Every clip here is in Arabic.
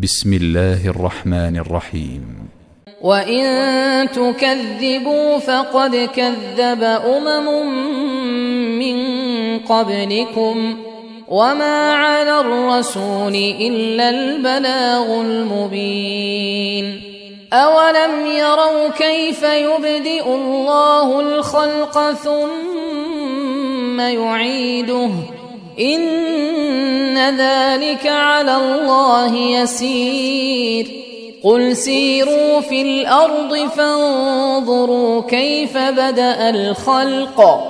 بسم الله الرحمن الرحيم. وإن تكذبوا فقد كذب من قبلكم وما على الرسول إلا البلاغ المبين. أولم يروا كيف يبدئ الله الخلق ثم يعيده إن ذلك على الله يسير. قل سيروا في الأرض فانظروا كيف بدأ الخلق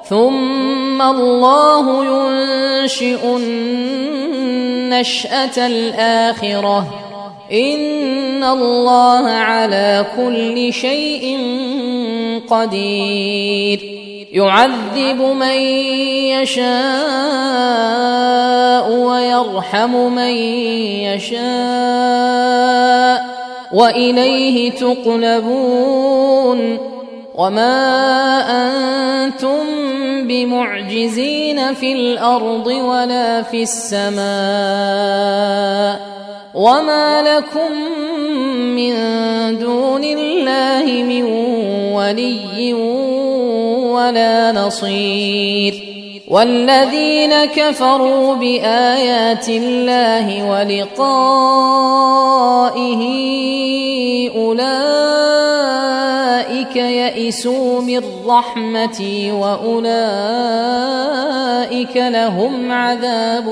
ثم الله ينشئ النشأة الآخرة إن الله على كل شيء قدير. يعذب من يشاء ويرحم من يشاء وإليه تقلبون. وما أنتم بمعجزين في الأرض ولا في السماء وما لكم من دون الله من ولي ولا نصير. والذين كفروا بآيات الله ولقائه أولئك يئسوا من رحمتي وأولئك لهم عذاب